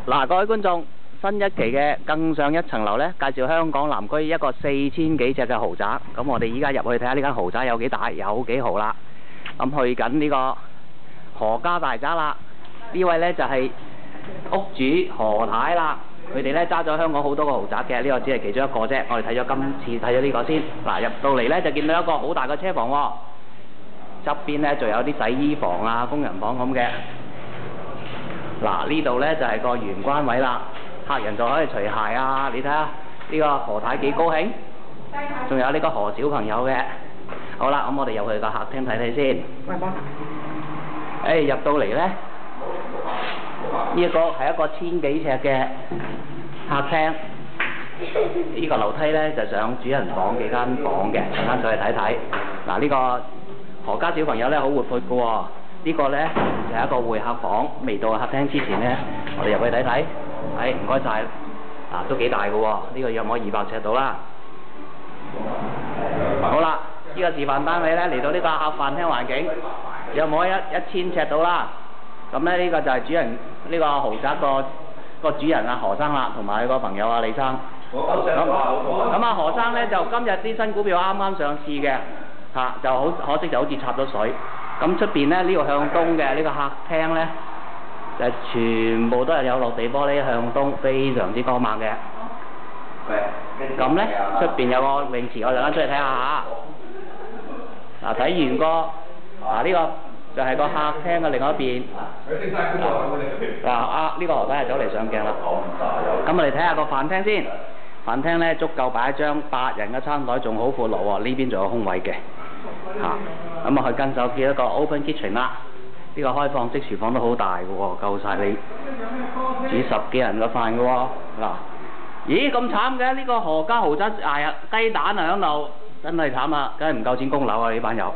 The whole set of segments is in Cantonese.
嗱，各位觀眾，新一期嘅更上一層樓呢，介紹香港南區一個4000幾尺嘅豪宅。咁我哋依家入去睇下呢間豪宅有幾大，有幾豪啦。咁去緊呢個何家大宅啦。呢位呢就係屋主何太啦。佢哋呢揸咗香港好多個豪宅嘅，呢個只係其中一個啫。我哋睇咗今次睇咗呢個先。嗱，入到嚟呢就見到一個好大嘅車房喎。側邊呢仲有啲洗衣房啊、工人房咁嘅。嗱，呢度呢就係個玄關位啦，客人就可以除鞋啊！你睇下呢個何太幾高興，仲有呢個何小朋友嘅。好啦，咁我哋入去個客廳睇睇先。入到嚟呢，呢一個係一個1000幾尺嘅客廳。呢個樓梯呢就上主人房幾間房嘅，陣間上去睇睇。嗱，呢個何家小朋友呢好活潑㗎喎。呢個呢就係一個會客房，未到客廳之前呢，我哋入去睇睇。唔該晒。都幾大嘅喎，呢個約莫200尺到啦。好啦，呢個示範單位呢嚟到呢個客飯廳環境，約莫1000尺到啦。咁呢，呢個就係主人呢個豪宅個主人啊何生啦，同埋佢個朋友啊李生。咁啊何生呢就今日啲新股票啱啱上市嘅，就好可惜就好似插咗水。咁出邊呢，呢個向東嘅呢個客廳呢，就全部都係有落地玻璃向東，非常之光猛嘅。咁呢，出邊有個泳池，我陣間出去睇下嚇。睇完個呢個就係個客廳嘅另外一邊。呢個何太係走嚟上鏡啦。咁我哋睇下個飯廳先。飯廳呢，足夠擺一張8人嘅餐台，仲好闊落喎。呢邊仲有空位嘅。咁啊，去跟手叫一個 open kitchen 啦。呢個開放式廚房都好大嘅喎，夠晒你煮10幾人嘅飯嘅喎。咦咁慘嘅？呢個何家豪宅雞蛋喺度，真係慘啊！梗係唔夠錢供樓啊！呢班友。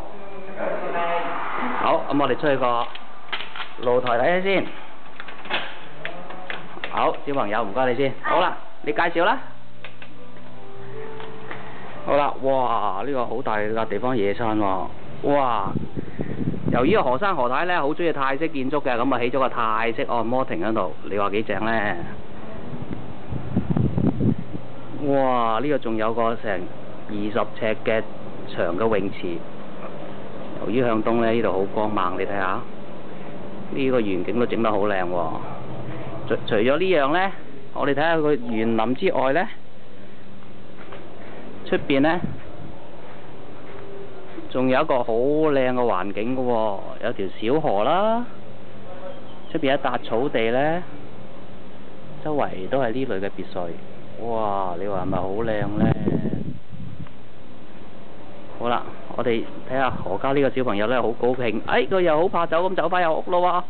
好，咁我哋出去個露台睇下先。好，小朋友唔該你先。好啦，你介紹啦。好啦，哇！呢個好大嘅地方野餐喎。哇！由於何生何太呢好中意泰式建築嘅，咁啊起咗個泰式按摩亭喺度，你話幾正呢？哇！呢個仲有個成20尺嘅長嘅泳池。由於向東呢，呢度好光猛，你睇下，呢個園景都整得好靚喎。除咗呢樣呢，我哋睇下佢園林之外呢，出邊呢，仲有一個好靚嘅環境嘅喎，有條小河啦，出邊一笪草地呢，周圍都係呢類嘅別墅。哇！你話係咪好靚呢？好啦，我哋睇下何家呢個小朋友呢，好高興，佢又好怕走咁走返入屋咯喎。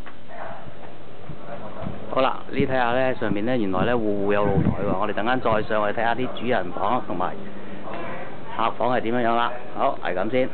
好啦，你睇下呢，上面呢，原來呢戶戶有露台喎，我哋等間再上去睇下啲主人房同埋客房係點樣啦。好，係咁先。